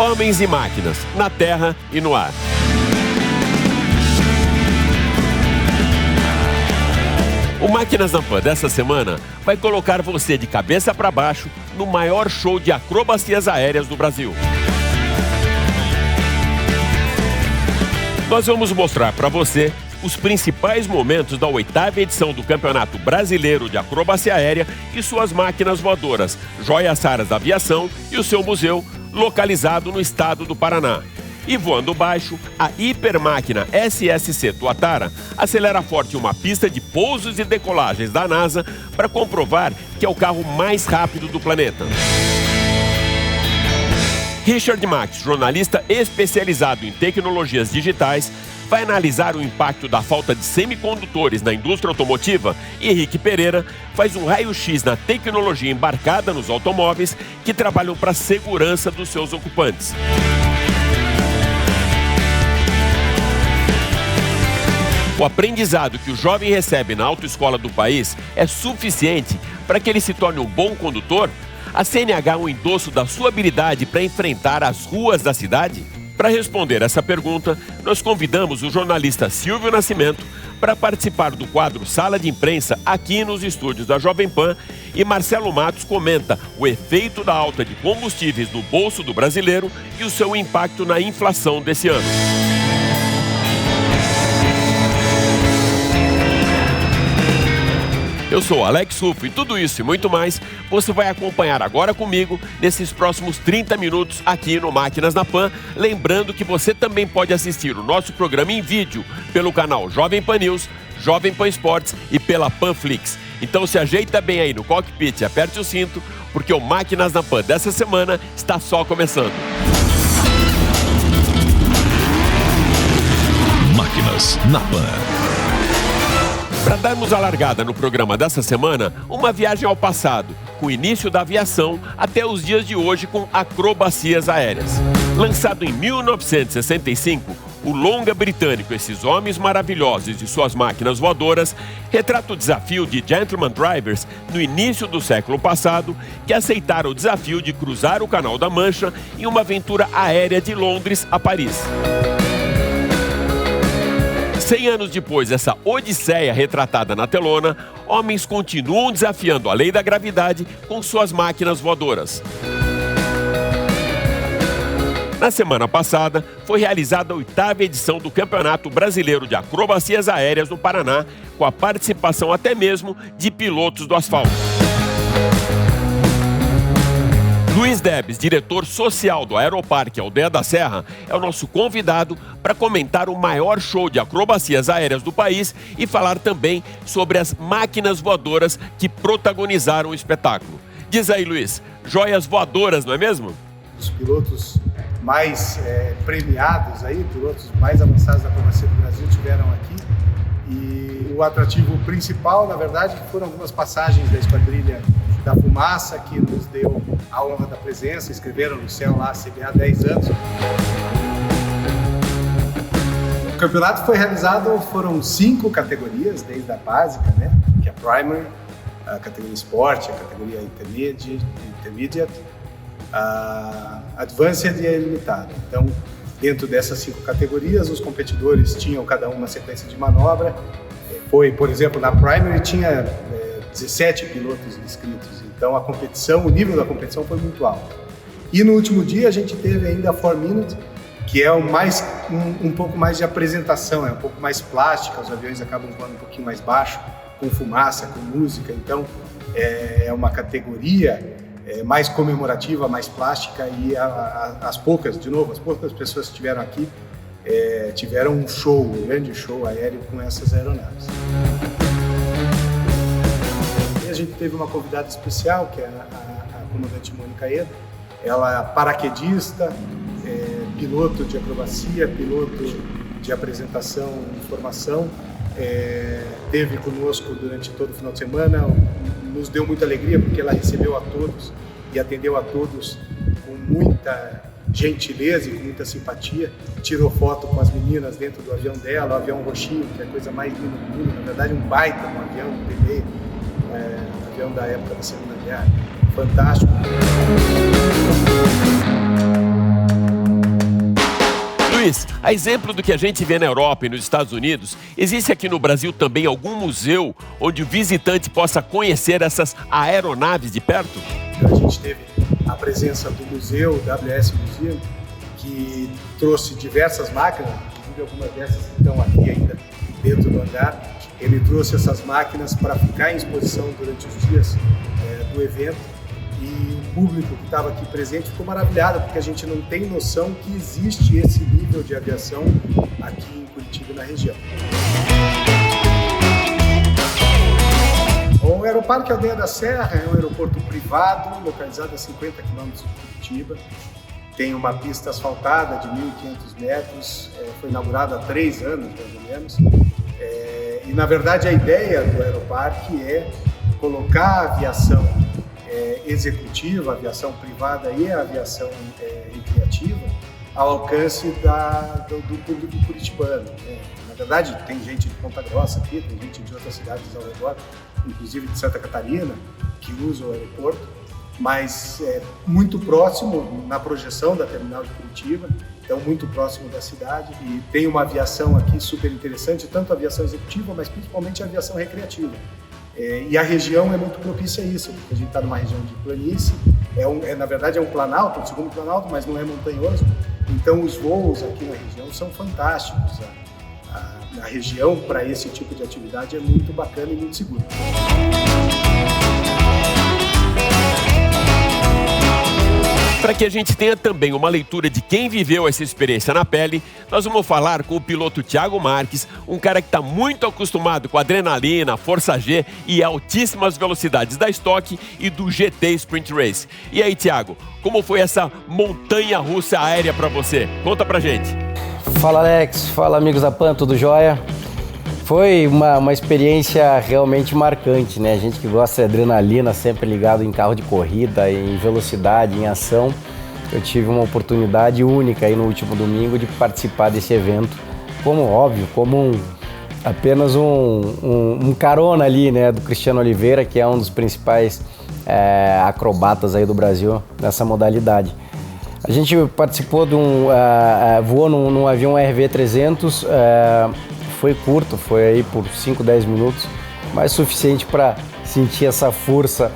Homens e máquinas, na terra e no ar. O Máquinas na Pan dessa semana vai colocar você de cabeça para baixo no maior show de acrobacias aéreas do Brasil. Nós vamos mostrar para você os principais momentos da 8ª edição do Campeonato Brasileiro de Acrobacia Aérea e suas máquinas voadoras, joias raras da aviação e o seu museu, localizado no estado do Paraná. E voando baixo, a hipermáquina SSC Tuatara acelera forte uma pista de pousos e decolagens da NASA para comprovar que é o carro mais rápido do planeta. Richard Max, jornalista especializado em tecnologias digitais, vai analisar o impacto da falta de semicondutores na indústria automotiva e Henrique Pereira faz um raio-x na tecnologia embarcada nos automóveis que trabalham para a segurança dos seus ocupantes. O aprendizado que o jovem recebe na autoescola do país é suficiente para que ele se torne um bom condutor? A CNH é um endosso da sua habilidade para enfrentar as ruas da cidade? Para responder essa pergunta, nós convidamos o jornalista Silvio Nascimento para participar do quadro Sala de Imprensa aqui nos estúdios da Jovem Pan, e Marcelo Matos comenta o efeito da alta de combustíveis no bolso do brasileiro e o seu impacto na inflação desse ano. Eu sou Alex Rufo e tudo isso e muito mais você vai acompanhar agora comigo nesses próximos 30 minutos aqui no Máquinas na Pan. Lembrando que você também pode assistir o nosso programa em vídeo pelo canal Jovem Pan News, Jovem Pan Esportes e pela Panflix. Então se ajeita bem aí no cockpit e aperte o cinto, porque o Máquinas na Pan dessa semana está só começando. Máquinas na Pan. Para darmos a largada no programa dessa semana, uma viagem ao passado, com o início da aviação até os dias de hoje com acrobacias aéreas. Lançado em 1965, o longa britânico Esses Homens Maravilhosos e Suas Máquinas Voadoras retrata o desafio de gentleman drivers no início do século passado que aceitaram o desafio de cruzar o Canal da Mancha em uma aventura aérea de Londres a Paris. 100 anos depois dessa odisseia retratada na telona, homens continuam desafiando a lei da gravidade com suas máquinas voadoras. Na semana passada, foi realizada a 8ª edição do Campeonato Brasileiro de Acrobacias Aéreas no Paraná, com a participação até mesmo de pilotos do asfalto. Luiz Debs, diretor social do Aeroparque Aldeia da Serra, é o nosso convidado para comentar o maior show de acrobacias aéreas do país e falar também sobre as máquinas voadoras que protagonizaram o espetáculo. Diz aí, Luiz, joias voadoras, não é mesmo? Os pilotos mais premiados aí, pilotos mais avançados da acrobacia do Brasil tiveram aqui. E o atrativo principal, na verdade, foram algumas passagens da Esquadrilha da Fumaça, que nos deu a honra da presença, escreveram no céu lá, CBA há 10 anos. O campeonato foi realizado, foram 5 categorias, desde a básica, né, que é a Primary, a categoria Sport, a categoria Intermediate, a Advanced e a Limitada. Então, dentro dessas 5 categorias, os competidores tinham cada uma sequência de manobra. Foi, por exemplo, na Primary tinha 17 pilotos inscritos, então a competição, o nível da competição foi muito alto. E no último dia a gente teve ainda a 4 Minute, que é um pouco mais de apresentação, é um pouco mais plástica, os aviões acabam voando um pouquinho mais baixo, com fumaça, com música, então é uma categoria mais comemorativa, mais plástica, e as poucas pessoas que estiveram aqui tiveram um grande show aéreo com essas aeronaves. A gente teve uma convidada especial, que é a comandante Mônica Eda. Ela é paraquedista, piloto de acrobacia, piloto de apresentação e formação. Esteve conosco durante todo o final de semana, nos deu muita alegria porque ela recebeu a todos e atendeu a todos com muita gentileza e com muita simpatia. Tirou foto com as meninas dentro do avião dela, o avião roxinho, que é a coisa mais linda do mundo, na verdade um baita um avião, um bebê. Avião da época da Segunda Guerra, fantástico. Luiz, a exemplo do que a gente vê na Europa e nos Estados Unidos, existe aqui no Brasil também algum museu onde o visitante possa conhecer essas aeronaves de perto? A gente teve a presença do museu, WS Museum, que trouxe diversas máquinas, inclusive algumas dessas que estão aqui ainda dentro do hangar. Ele trouxe essas máquinas para ficar em exposição durante os dias do evento, e o público que estava aqui presente ficou maravilhado, porque a gente não tem noção que existe esse nível de aviação aqui em Curitiba e na região. O Aeroparque Aldeia da Serra é um aeroporto privado, localizado a 50 quilômetros de Curitiba. Tem uma pista asfaltada de 1.500 metros, foi inaugurado há 3 anos, mais ou menos. E, na verdade, a ideia do aeroparque é colocar a aviação executiva, a aviação privada e a aviação recreativa ao alcance do público curitibano. Na verdade, tem gente de Ponta Grossa aqui, tem gente de outras cidades ao redor, inclusive de Santa Catarina, que usa o aeroporto, mas muito próximo na projeção da terminal de Curitiba, então muito próximo da cidade, e tem uma aviação aqui super interessante, tanto a aviação executiva, mas principalmente a aviação recreativa. E a região é muito propícia a isso, porque a gente está numa região de planície, na verdade é um planalto, um segundo planalto, mas não é montanhoso, então os voos aqui na região são fantásticos. A região para esse tipo de atividade é muito bacana e muito segura. Para que a gente tenha também uma leitura de quem viveu essa experiência na pele, nós vamos falar com o piloto Thiago Marques, um cara que está muito acostumado com adrenalina, força G e altíssimas velocidades da Stock e do GT Sprint Race. E aí, Thiago, como foi essa montanha-russa aérea para você? Conta pra gente. Fala, Alex. Fala, amigos da PAN, tudo jóia? Foi uma experiência realmente marcante, né? A gente que gosta de adrenalina, sempre ligado em carro de corrida, em velocidade, em ação. Eu tive uma oportunidade única aí no último domingo de participar desse evento, como apenas um carona ali, né? Do Cristiano Oliveira, que é um dos principais acrobatas aí do Brasil nessa modalidade. A gente participou voou num avião RV300, foi curto, foi aí por 5, 10 minutos, mas suficiente para sentir essa força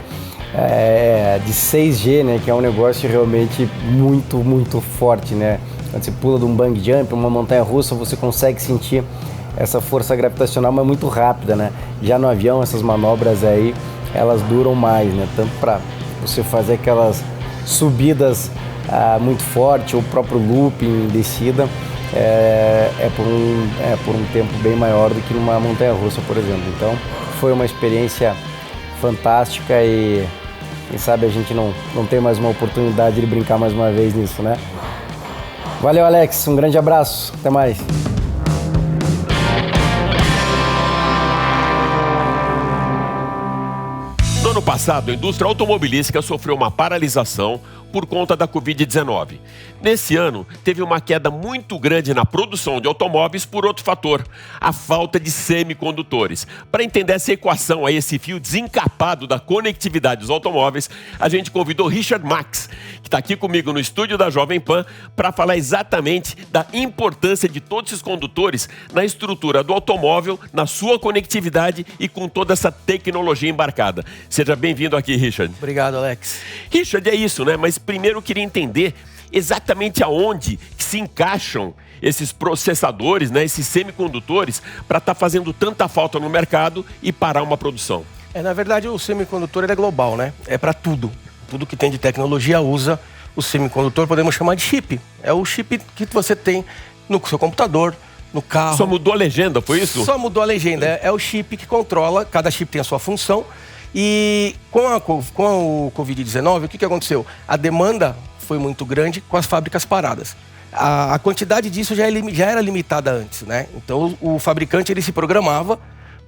de 6G, né, que é um negócio realmente muito, muito forte, né? Quando você pula de um bungee jump, uma montanha-russa, você consegue sentir essa força gravitacional, mas muito rápida, né? Já no avião, essas manobras aí, elas duram mais, né? Tanto para você fazer aquelas subidas muito forte, ou o próprio looping, descida, por um tempo bem maior do que numa montanha-russa, por exemplo. Então, foi uma experiência fantástica e quem sabe a gente não tem mais uma oportunidade de brincar mais uma vez nisso, né? Valeu, Alex, um grande abraço, até mais. No ano passado, a indústria automobilística sofreu uma paralisação por conta da Covid-19. Nesse ano, teve uma queda muito grande na produção de automóveis por outro fator, a falta de semicondutores. Para entender essa equação, aí, esse fio desencapado da conectividade dos automóveis, a gente convidou Richard Max, que está aqui comigo no estúdio da Jovem Pan, para falar exatamente da importância de todos esses condutores na estrutura do automóvel, na sua conectividade e com toda essa tecnologia embarcada. Seja bem-vindo aqui, Richard. Obrigado, Alex. Richard, é isso, né? Mas primeiro eu queria entender exatamente aonde que se encaixam esses processadores, né? Esses semicondutores, para estar fazendo tanta falta no mercado e parar uma produção. Na verdade, o semicondutor ele é global, né? É para tudo. Tudo que tem de tecnologia usa o semicondutor, podemos chamar de chip. É o chip que você tem no seu computador, no carro. Só mudou a legenda, foi isso? Só mudou a legenda. É o chip que controla, cada chip tem a sua função. E com o Covid-19, o que aconteceu? A demanda foi muito grande com as fábricas paradas. A quantidade disso já era limitada antes, né? Então o fabricante ele se programava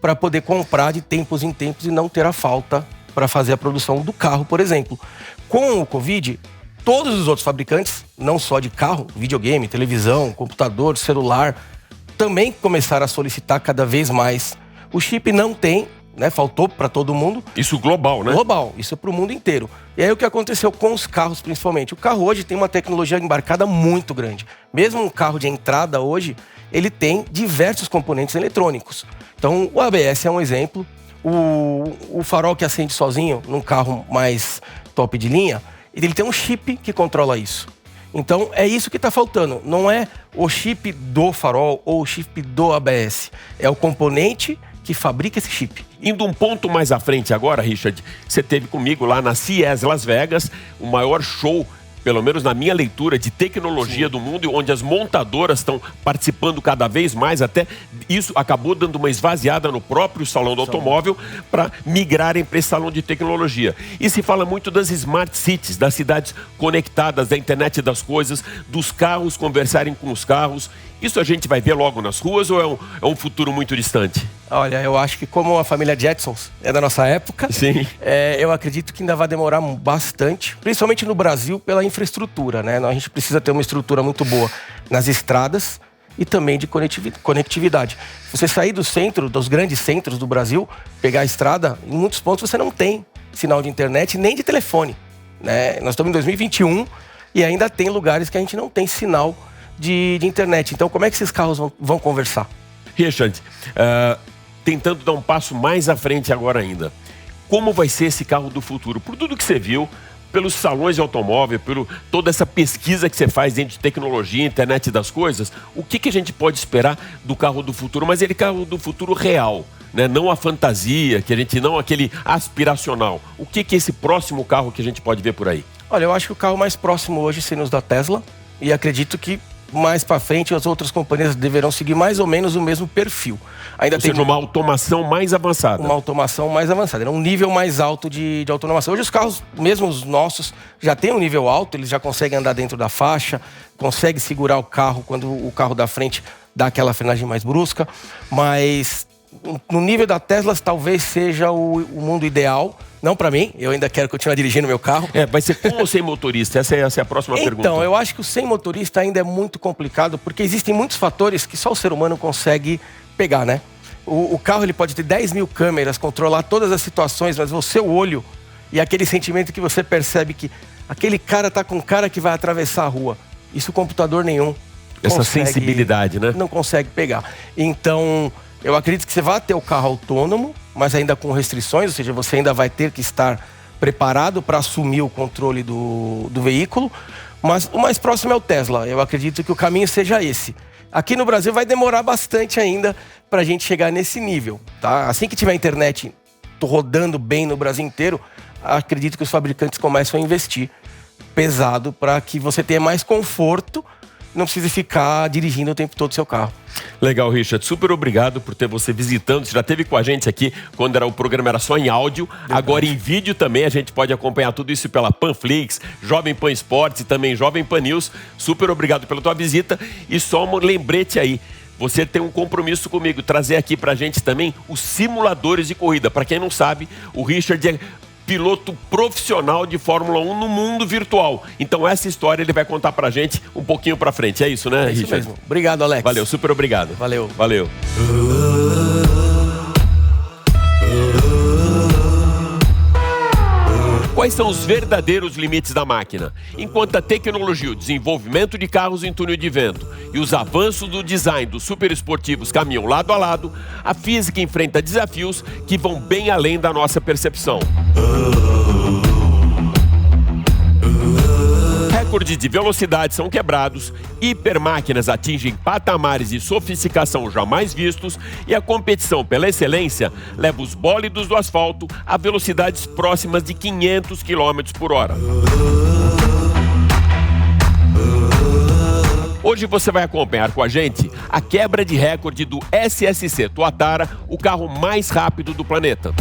para poder comprar de tempos em tempos e não ter a falta para fazer a produção do carro, por exemplo. Com o Covid, todos os outros fabricantes, não só de carro, videogame, televisão, computador, celular, também começaram a solicitar cada vez mais. O chip não tem, né? Faltou para todo mundo. Isso global, né? Global, isso é para o mundo inteiro. E aí o que aconteceu com os carros, principalmente? O carro hoje tem uma tecnologia embarcada muito grande. Mesmo um carro de entrada hoje, ele tem diversos componentes eletrônicos. Então o ABS é um exemplo. O farol que acende sozinho num carro mais top de linha, ele tem um chip que controla isso. Então é isso que está faltando. Não é o chip do farol ou o chip do ABS. É o componente que fabrica esse chip. Indo um ponto mais à frente agora, Richard, você esteve comigo lá na CES Las Vegas, o maior show, pelo menos na minha leitura, de tecnologia do mundo, onde as montadoras estão participando cada vez mais, até isso acabou dando uma esvaziada no próprio salão do automóvel para migrarem para esse salão de tecnologia. E se fala muito das smart cities, das cidades conectadas, da internet das coisas, dos carros conversarem com os carros. Isso a gente vai ver logo nas ruas ou é um futuro muito distante? Olha, eu acho que como a família Jetsons é da nossa época, sim, eu acredito que ainda vai demorar bastante, principalmente no Brasil, pela infraestrutura, né? A gente precisa ter uma estrutura muito boa nas estradas e também de conectividade. Você sair do centro, dos grandes centros do Brasil, pegar a estrada, em muitos pontos você não tem sinal de internet nem de telefone, né? Nós estamos em 2021 e ainda tem lugares que a gente não tem sinal de internet. Então, como é que esses carros vão conversar? Richard, tentando dar um passo mais à frente agora ainda, como vai ser esse carro do futuro? Por tudo que você viu, pelos salões de automóvel, por toda essa pesquisa que você faz dentro de tecnologia, internet das coisas, o que a gente pode esperar do carro do futuro? Mas ele carro do futuro real, né? Não a fantasia, não aquele aspiracional. O que é esse próximo carro que a gente pode ver por aí? Olha, eu acho que o carro mais próximo hoje seria os da Tesla, e acredito que mais para frente as outras companhias deverão seguir mais ou menos o mesmo perfil. Ou seja, uma automação mais avançada. Uma automação mais avançada, um nível mais alto de automação. Hoje os carros, mesmo os nossos, já têm um nível alto, eles já conseguem andar dentro da faixa, conseguem segurar o carro quando o carro da frente dá aquela frenagem mais brusca, mas no nível da Tesla talvez seja o mundo ideal. Não para mim, eu ainda quero continuar dirigindo meu carro. Vai ser com ou sem motorista? Essa é a próxima pergunta. Então, eu acho que o sem motorista ainda é muito complicado, porque existem muitos fatores que só o ser humano consegue pegar, né? O carro ele pode ter 10 mil câmeras, controlar todas as situações, mas o seu olho e aquele sentimento que você percebe que aquele cara tá com um cara que vai atravessar a rua. Isso o computador nenhum essa sensibilidade, né? Não consegue pegar. Então, eu acredito que você vai ter o carro autônomo, mas ainda com restrições, ou seja, você ainda vai ter que estar preparado para assumir o controle do veículo. Mas o mais próximo é o Tesla. Eu acredito que o caminho seja esse. Aqui no Brasil vai demorar bastante ainda para a gente chegar nesse nível, tá? Assim que tiver a internet rodando bem no Brasil inteiro, acredito que os fabricantes começam a investir pesado para que você tenha mais conforto, não precise ficar dirigindo o tempo todo o seu carro. Legal, Richard. Super obrigado por ter você visitando. Você já esteve com a gente aqui quando o programa era só em áudio. Verdade. Agora em vídeo também a gente pode acompanhar tudo isso pela Panflix, Jovem Pan Esportes e também Jovem Pan News. Super obrigado pela tua visita. E só um lembrete aí. Você tem um compromisso comigo, trazer aqui pra gente também os simuladores de corrida. Para quem não sabe, o Richard é piloto profissional de Fórmula 1 no mundo virtual. Então essa história ele vai contar pra gente um pouquinho pra frente. É isso, né, Richard? Isso mesmo. Obrigado, Alex. Valeu, super obrigado. Valeu. Valeu. Quais são os verdadeiros limites da máquina? Enquanto a tecnologia, o desenvolvimento de carros em túnel de vento e os avanços do design dos superesportivos caminham lado a lado, a física enfrenta desafios que vão bem além da nossa percepção. Recordes de velocidade são quebrados, hipermáquinas atingem patamares de sofisticação jamais vistos e a competição pela excelência leva os bólidos do asfalto a velocidades próximas de 500 km por hora. Hoje você vai acompanhar com a gente a quebra de recorde do SSC Tuatara, o carro mais rápido do planeta.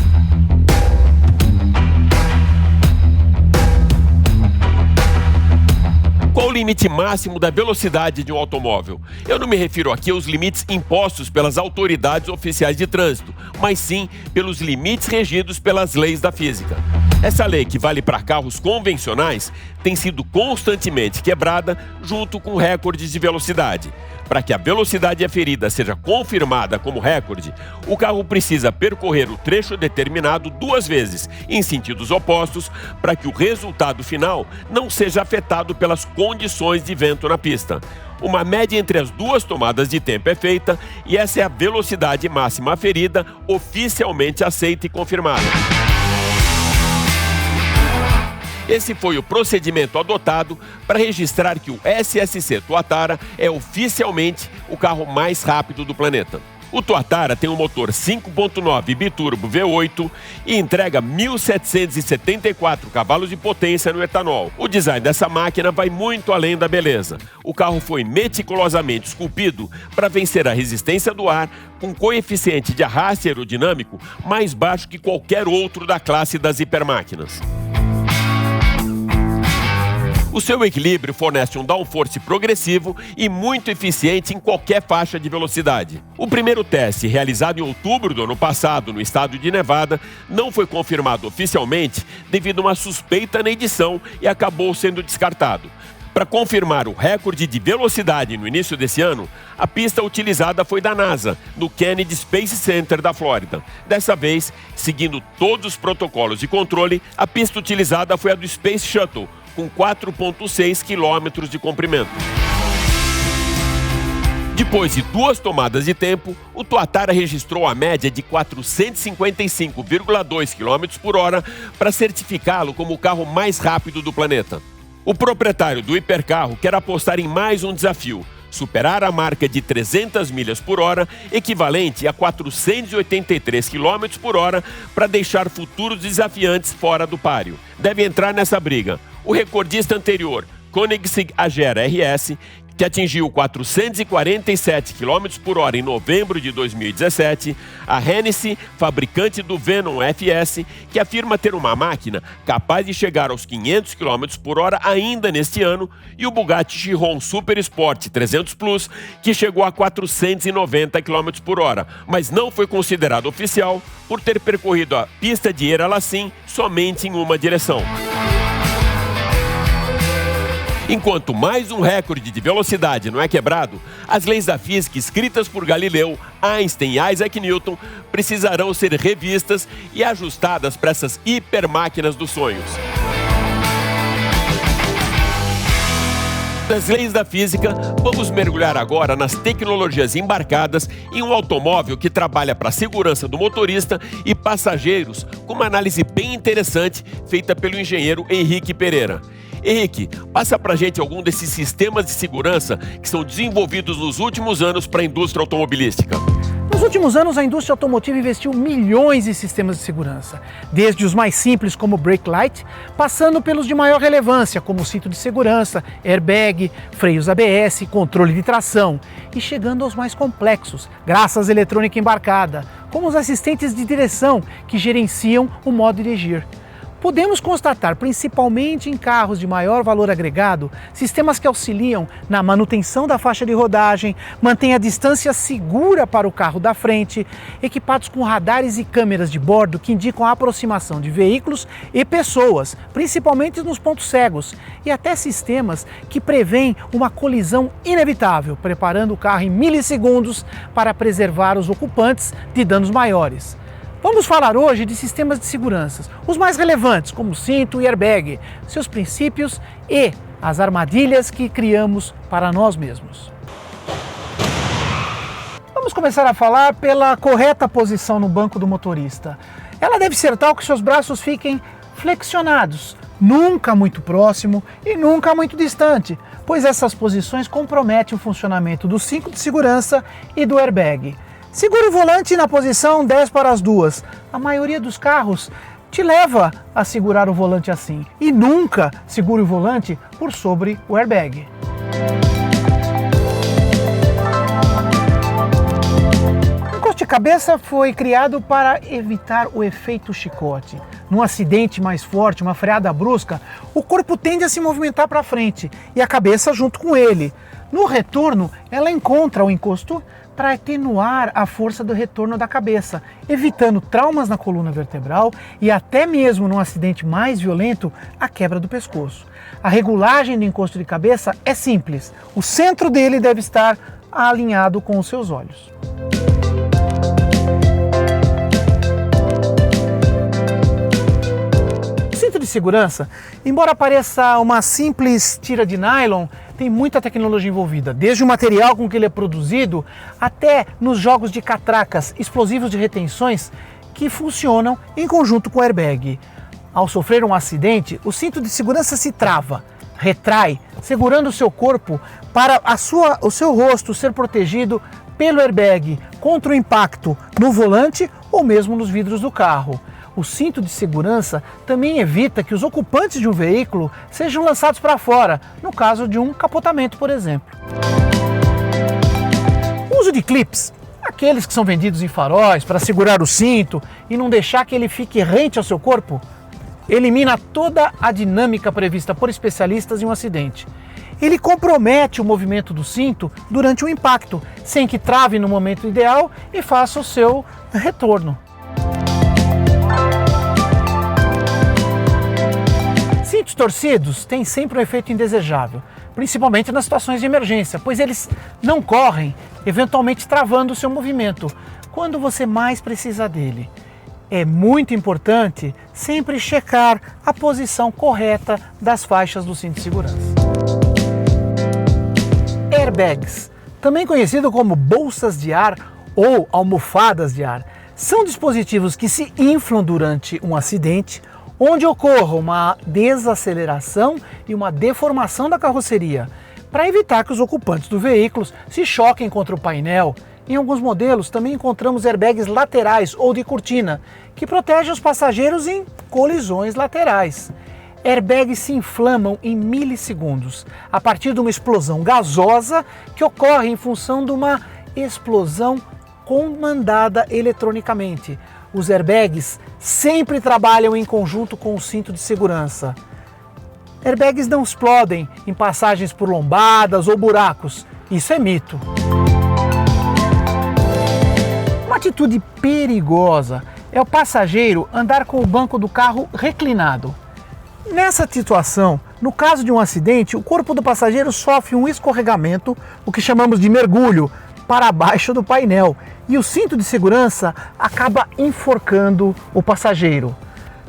Qual o limite máximo da velocidade de um automóvel? Eu não me refiro aqui aos limites impostos pelas autoridades oficiais de trânsito, mas sim pelos limites regidos pelas leis da física. Essa lei, que vale para carros convencionais, tem sido constantemente quebrada junto com recordes de velocidade. Para que a velocidade aferida seja confirmada como recorde, o carro precisa percorrer o trecho determinado 2 vezes, em sentidos opostos, para que o resultado final não seja afetado pelas condições de vento na pista. Uma média entre as 2 tomadas de tempo é feita e essa é a velocidade máxima aferida, oficialmente aceita e confirmada. Esse foi o procedimento adotado para registrar que o SSC Tuatara é oficialmente o carro mais rápido do planeta. O Tuatara tem um motor 5.9 biturbo V8 e entrega 1.774 cavalos de potência no etanol. O design dessa máquina vai muito além da beleza. O carro foi meticulosamente esculpido para vencer a resistência do ar, com coeficiente de arraste aerodinâmico mais baixo que qualquer outro da classe das hipermáquinas. O seu equilíbrio fornece um downforce progressivo e muito eficiente em qualquer faixa de velocidade. O primeiro teste, realizado em outubro do ano passado no estado de Nevada, não foi confirmado oficialmente devido a uma suspeita na edição e acabou sendo descartado. Para confirmar o recorde de velocidade no início desse ano, a pista utilizada foi da NASA, no Kennedy Space Center da Flórida. Dessa vez, seguindo todos os protocolos de controle, a pista utilizada foi a do Space Shuttle, com 4,6 quilômetros de comprimento. Depois de 2 tomadas de tempo, o Tuatara registrou a média de 455,2 km por hora para certificá-lo como o carro mais rápido do planeta. O proprietário do hipercarro quer apostar em mais um desafio: superar a marca de 300 milhas por hora, equivalente a 483 km por hora, para deixar futuros desafiantes fora do páreo. Deve entrar nessa briga o recordista anterior, Koenigsegg Agera RS, que atingiu 447 km por hora em novembro de 2017, a Hennessy, fabricante do Venom FS, que afirma ter uma máquina capaz de chegar aos 500 km por hora ainda neste ano, e o Bugatti Chiron Super Sport 300 Plus, que chegou a 490 km por hora, mas não foi considerado oficial por ter percorrido a pista de Era-Lacim somente em uma direção. Enquanto mais um recorde de velocidade não é quebrado, as leis da física escritas por Galileu, Einstein e Isaac Newton precisarão ser revistas e ajustadas para essas hipermáquinas dos sonhos. Das leis da física, vamos mergulhar agora nas tecnologias embarcadas em um automóvel que trabalha para a segurança do motorista e passageiros, com uma análise bem interessante feita pelo engenheiro Henrique Pereira. Henrique, passa pra gente algum desses sistemas de segurança que são desenvolvidos nos últimos anos para a indústria automobilística. Nos últimos anos, a indústria automotiva investiu milhões em sistemas de segurança, desde os mais simples, como o brake light, passando pelos de maior relevância, como o cinto de segurança, airbag, freios ABS, controle de tração, e chegando aos mais complexos, graças à eletrônica embarcada, como os assistentes de direção que gerenciam o modo dirigir. Podemos constatar, principalmente em carros de maior valor agregado, sistemas que auxiliam na manutenção da faixa de rodagem, mantêm a distância segura para o carro da frente, equipados com radares e câmeras de bordo que indicam a aproximação de veículos e pessoas, principalmente nos pontos cegos, e até sistemas que prevêem uma colisão inevitável, preparando o carro em milissegundos para preservar os ocupantes de danos maiores. Vamos falar hoje de sistemas de segurança, os mais relevantes, como o cinto e airbag, seus princípios e as armadilhas que criamos para nós mesmos. Vamos começar a falar pela correta posição no banco do motorista. Ela deve ser tal que seus braços fiquem flexionados, nunca muito próximo e nunca muito distante, pois essas posições comprometem o funcionamento do cinto de segurança e do airbag. Segure o volante na posição 10 para as 2. A maioria dos carros te leva a segurar o volante assim. E nunca segure o volante por sobre o airbag. O encosto de cabeça foi criado para evitar o efeito chicote. num acidente mais forte, uma freada brusca, o corpo tende a se movimentar para frente e a cabeça junto com ele. No retorno, ela encontra o encosto para atenuar a força do retorno da cabeça, evitando traumas na coluna vertebral e até mesmo num acidente mais violento, a quebra do pescoço. A regulagem do encosto de cabeça é simples. O centro dele deve estar alinhado com os seus olhos. O cinto de segurança, embora pareça uma simples tira de nylon, tem muita tecnologia envolvida, desde o material com que ele é produzido até nos jogos de catracas, explosivos de retenções que funcionam em conjunto com o airbag. Ao sofrer um acidente, o cinto de segurança se trava, retrai, segurando o seu corpo para o seu rosto ser protegido pelo airbag contra o impacto no volante ou mesmo nos vidros do carro. O cinto de segurança também evita que os ocupantes de um veículo sejam lançados para fora, no caso de um capotamento, por exemplo. O uso de clips, aqueles que são vendidos em faróis para segurar o cinto e não deixar que ele fique rente ao seu corpo, elimina toda a dinâmica prevista por especialistas em um acidente. Ele compromete o movimento do cinto durante o impacto, sem que trave no momento ideal e faça o seu retorno. Cintos torcidos têm sempre um efeito indesejável, principalmente nas situações de emergência, pois eles não correm, eventualmente travando o seu movimento, quando você mais precisa dele. É muito importante sempre checar a posição correta das faixas do cinto de segurança. Airbags, também conhecido como bolsas de ar ou almofadas de ar, são dispositivos que se inflam durante um acidente, onde ocorra uma desaceleração e uma deformação da carroceria, para evitar que os ocupantes do veículo se choquem contra o painel. Em alguns modelos também encontramos airbags laterais ou de cortina, que protegem os passageiros em colisões laterais. Airbags se inflamam em milissegundos, a partir de uma explosão gasosa que ocorre em função de uma explosão comandada eletronicamente. Os airbags sempre trabalham em conjunto com o cinto de segurança. Airbags não explodem em passagens por lombadas ou buracos. Isso é mito. Uma atitude perigosa é o passageiro andar com o banco do carro reclinado. Nessa situação, no caso de um acidente, o corpo do passageiro sofre um escorregamento, o que chamamos de mergulho, para baixo do painel, e o cinto de segurança acaba enforcando o passageiro.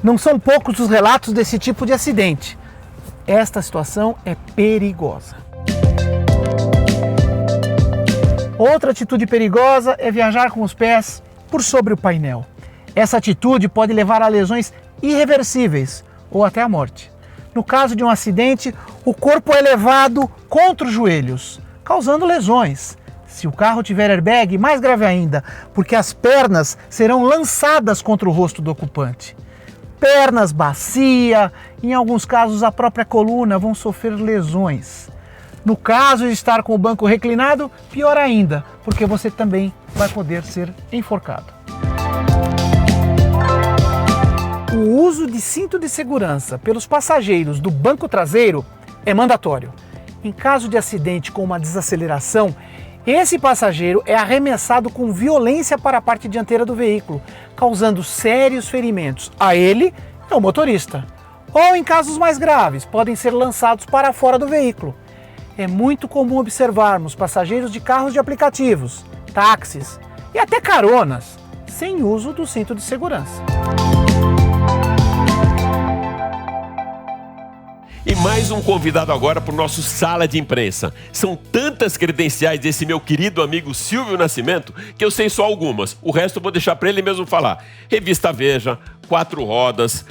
Não são poucos os relatos desse tipo de acidente. Esta situação é perigosa. Outra atitude perigosa é viajar com os pés por sobre o painel. Essa atitude pode levar a lesões irreversíveis ou até a morte. No caso de um acidente, o corpo é levado contra os joelhos, causando lesões. Se o carro tiver airbag, mais grave ainda, porque as pernas serão lançadas contra o rosto do ocupante. Pernas, bacia, em alguns casos a própria coluna vão sofrer lesões. No caso de estar com o banco reclinado, pior ainda, porque você também vai poder ser enforcado. O uso de cinto de segurança pelos passageiros do banco traseiro é mandatório. Em caso de acidente com uma desaceleração, esse passageiro é arremessado com violência para a parte dianteira do veículo, causando sérios ferimentos a ele e ao motorista. Ou, em casos mais graves, podem ser lançados para fora do veículo. É muito comum observarmos passageiros de carros de aplicativos, táxis e até caronas sem uso do cinto de segurança. E mais um convidado agora para o nosso Sala de Imprensa. São tantas credenciais desse meu querido amigo Silvio Nascimento que eu sei só algumas. O resto eu vou deixar para ele mesmo falar. Revista Veja, 4 Rodas,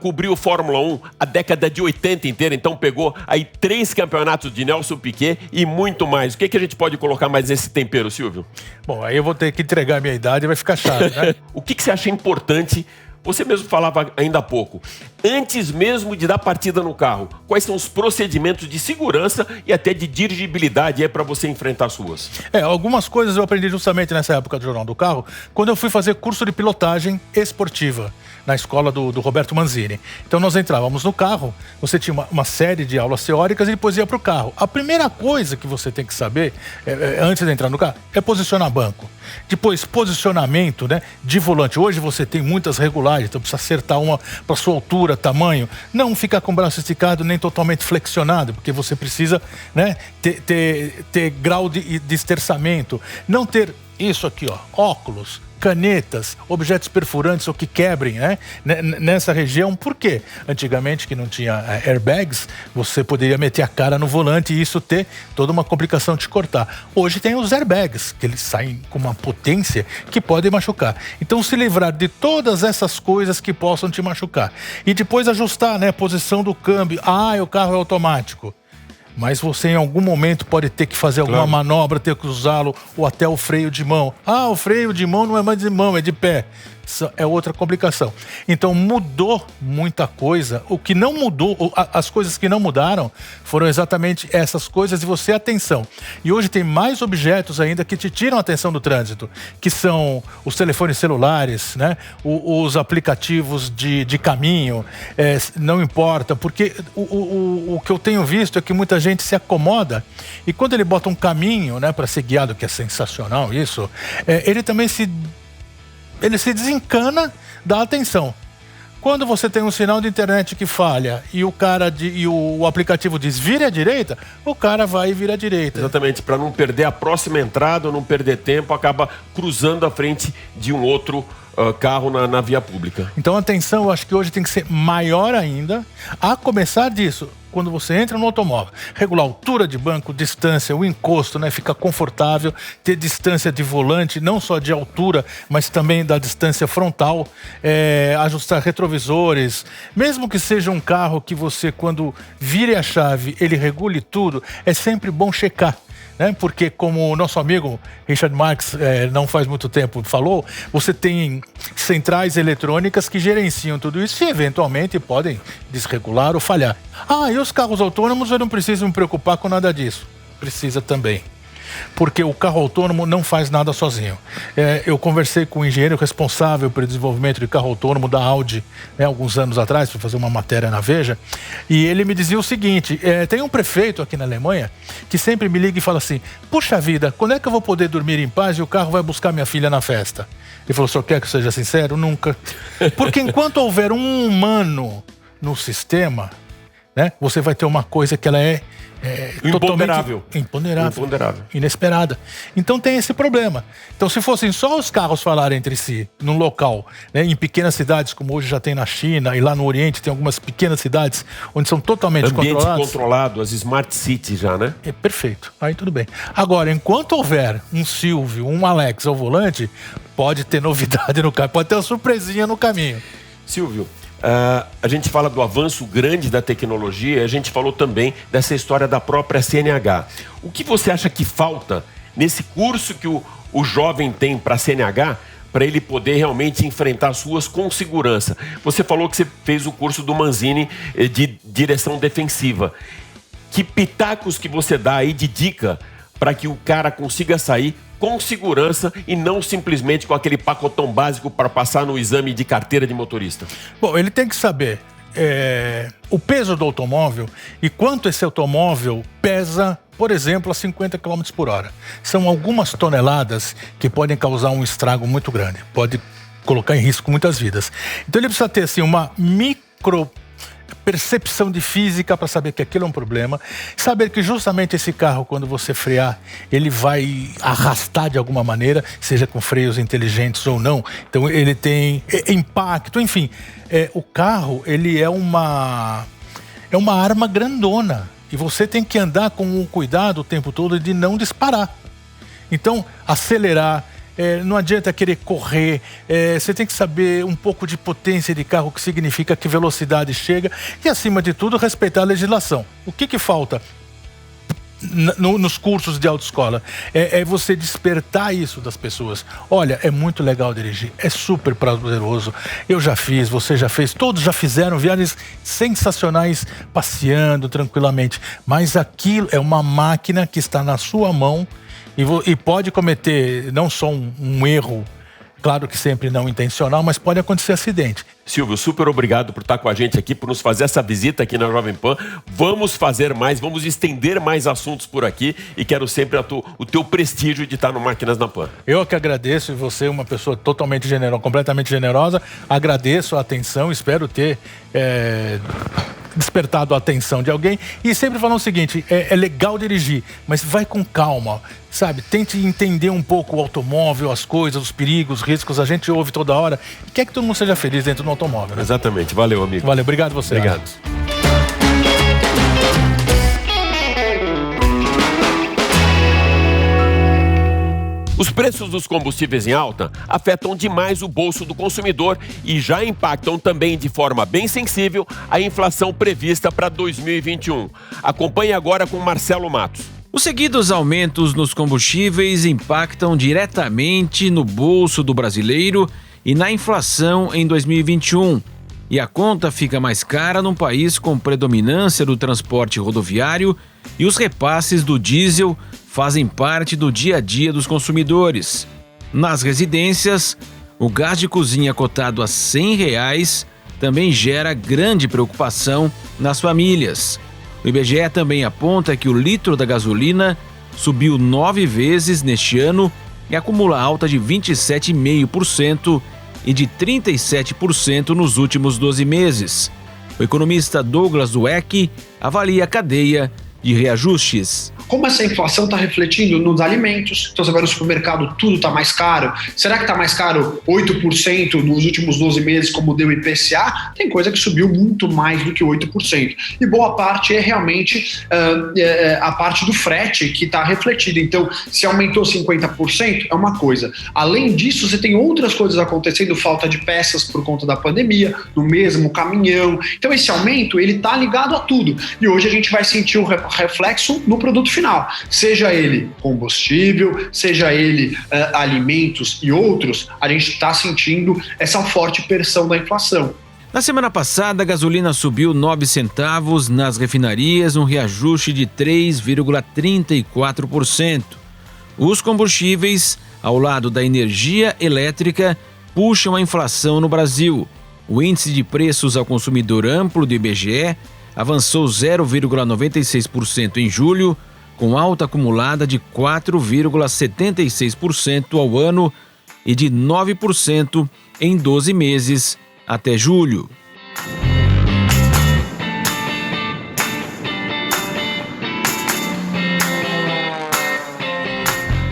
cobriu Fórmula 1 a década de 80 inteira, então pegou aí 3 campeonatos de Nelson Piquet e muito mais. O que a gente pode colocar mais nesse tempero, Silvio? Bom, aí eu vou ter que entregar a minha idade e vai ficar chato, né? O que você acha importante? Você mesmo falava ainda há pouco, antes mesmo de dar partida no carro, quais são os procedimentos de segurança e até de dirigibilidade para você enfrentar as ruas? Algumas coisas eu aprendi justamente nessa época do Jornal do Carro, quando eu fui fazer curso de pilotagem esportiva. na escola do Roberto Manzini. Então nós entrávamos no carro, você tinha uma série de aulas teóricas e depois ia para o carro. A primeira coisa que você tem que saber, antes de entrar no carro, é posicionar banco. Depois, posicionamento, né, de volante. Hoje você tem muitas regulagens, então precisa acertar uma para sua altura, tamanho. Não ficar com o braço esticado nem totalmente flexionado, porque você precisa, né, ter grau de esterçamento. Não ter isso aqui, ó, óculos, canetas, objetos perfurantes ou que quebrem, né, nessa região. Por quê? Antigamente, que não tinha airbags, você poderia meter a cara no volante e isso ter toda uma complicação de te cortar. Hoje tem os airbags, que eles saem com uma potência que podem machucar. Então, se livrar de todas essas coisas que possam te machucar. E depois ajustar, né, a posição do câmbio. O carro é automático. Mas você em algum momento pode ter que fazer alguma manobra, ter que usá-lo, ou até o freio de mão. O freio de mão não é mais de mão, é de pé. Isso é outra complicação. Então mudou muita coisa. O que não mudou, as coisas que não mudaram, foram exatamente essas coisas. E você, atenção. E hoje tem mais objetos ainda que te tiram a atenção do trânsito, que são os telefones celulares, né? Os aplicativos de caminho. Não importa, porque o que eu tenho visto é que muita gente se acomoda e quando ele bota um caminho, né, para ser guiado, que é sensacional isso, ele também se desencana da atenção. Quando você tem um sinal de internet que falha e o aplicativo diz vire à direita, o cara vai e vira à direita. Exatamente, para não perder a próxima entrada ou não perder tempo, acaba cruzando a frente de um outro carro na via pública. Então a atenção, eu acho que hoje tem que ser maior ainda, a começar disso. Quando você entra no automóvel, regular a altura de banco, distância, o encosto, né, ficar confortável, ter distância de volante, não só de altura, mas também da distância frontal, ajustar retrovisores, mesmo que seja um carro que você, quando vire a chave, ele regule tudo, é sempre bom checar. Né? Porque, como o nosso amigo Richard Marx não faz muito tempo falou, você tem centrais eletrônicas que gerenciam tudo isso e eventualmente podem desregular ou falhar. E os carros autônomos, eu não preciso me preocupar com nada disso. Precisa também. Porque o carro autônomo não faz nada sozinho. Eu conversei com o engenheiro responsável pelo desenvolvimento de carro autônomo da Audi, né, alguns anos atrás, para fazer uma matéria na Veja, e ele me dizia o seguinte, tem um prefeito aqui na Alemanha que sempre me liga e fala assim, puxa vida, quando é que eu vou poder dormir em paz e o carro vai buscar minha filha na festa? Ele falou, o senhor quer que eu seja sincero? Nunca. Porque enquanto houver um humano no sistema, né, você vai ter uma coisa que ela é imponderável, inesperada. Então tem esse problema. Então, se fossem só os carros falarem entre si num local, né, em pequenas cidades, como hoje já tem na China e lá no Oriente tem algumas pequenas cidades onde são totalmente controlado, as smart cities já, né? Perfeito, aí tudo bem. Agora, enquanto houver um Silvio, um Alex ao volante, pode ter novidade no caminho, pode ter uma surpresinha no caminho. Silvio, a gente fala do avanço grande da tecnologia, a gente falou também dessa história da própria CNH. O que você acha que falta nesse curso que o jovem tem para a CNH, para ele poder realmente enfrentar as ruas com segurança? Você falou que você fez o curso do Manzini de direção defensiva. Que pitacos que você dá aí de dica para que o cara consiga sair com segurança e não simplesmente com aquele pacotão básico para passar no exame de carteira de motorista? Bom, ele tem que saber o peso do automóvel e quanto esse automóvel pesa, por exemplo, a 50 km por hora. São algumas toneladas que podem causar um estrago muito grande, pode colocar em risco muitas vidas. Então ele precisa ter assim, uma micro percepção de física para saber que aquilo é um problema, saber que justamente esse carro, quando você frear, ele vai arrastar de alguma maneira, seja com freios inteligentes ou não. Então ele tem impacto, enfim. O carro, ele é uma arma grandona e você tem que andar com um cuidado o tempo todo de não disparar. Então, acelerar, não adianta querer correr, você tem que saber um pouco de potência de carro, que significa que velocidade chega, e acima de tudo respeitar a legislação. O que falta nos cursos de autoescola? É você despertar isso das pessoas. Olha, é muito legal dirigir, é super prazeroso, eu já fiz, você já fez, todos já fizeram viagens sensacionais passeando tranquilamente, mas aquilo é uma máquina que está na sua mão e pode cometer não só um erro Claro que sempre não intencional, mas pode acontecer acidente. Silvio, super obrigado por estar com a gente aqui, por nos fazer essa visita aqui na Jovem Pan. Vamos fazer mais, vamos estender mais assuntos por aqui e quero sempre o teu prestígio de estar no Máquinas na Pan. Eu que agradeço, e você é uma pessoa totalmente generosa, completamente generosa. Agradeço a atenção, espero ter despertado a atenção de alguém. E sempre falando o seguinte, é legal dirigir, mas vai com calma, sabe? Tente entender um pouco o automóvel, as coisas, os perigos, os riscos. A gente ouve toda hora e quer que todo mundo seja feliz dentro do automóvel, né? Exatamente. Valeu, amigo. Valeu, obrigado você. Obrigado. Os preços dos combustíveis em alta afetam demais o bolso do consumidor e já impactam também de forma bem sensível a inflação prevista para 2021. Acompanhe agora com Marcelo Matos. Os seguidos aumentos nos combustíveis impactam diretamente no bolso do brasileiro e na inflação em 2021. E a conta fica mais cara num país com predominância do transporte rodoviário e os repasses do diesel fazem parte do dia a dia dos consumidores. Nas residências, o gás de cozinha cotado a R$ 100 também gera grande preocupação nas famílias. O IBGE também aponta que o litro da gasolina subiu 9 vezes neste ano e acumula alta de 27,5% e de 37% nos últimos 12 meses. O economista Douglas Dweck avalia a cadeia de reajustes. Como essa inflação está refletindo nos alimentos? Então você vai no supermercado, tudo está mais caro. Será que está mais caro 8% nos últimos 12 meses, como deu o IPCA? Tem coisa que subiu muito mais do que 8%. E boa parte é realmente a parte do frete que está refletida. Então, se aumentou 50%, é uma coisa. Além disso, você tem outras coisas acontecendo, falta de peças por conta da pandemia, no mesmo caminhão. Então, esse aumento, ele está ligado a tudo. E hoje a gente vai sentir o reflexo no produto final, seja ele combustível, seja ele alimentos e outros, a gente está sentindo essa forte pressão da inflação. Na semana passada, a gasolina subiu 9 centavos nas refinarias, um reajuste de 3,34%. Os combustíveis, ao lado da energia elétrica, puxam a inflação no Brasil. O índice de preços ao consumidor amplo do IBGE avançou 0,96% em julho, com alta acumulada de 4,76% ao ano e de 9% em 12 meses até julho.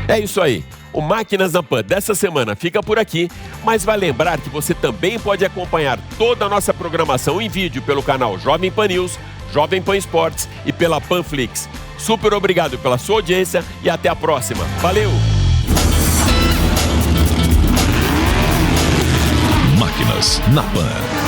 É isso aí. O Máquinas na Pan dessa semana fica por aqui, mas vai lembrar que você também pode acompanhar toda a nossa programação em vídeo pelo canal Jovem Pan News, Jovem Pan Esportes e pela Panflix. Super obrigado pela sua audiência e até a próxima. Valeu! Máquinas na Pan.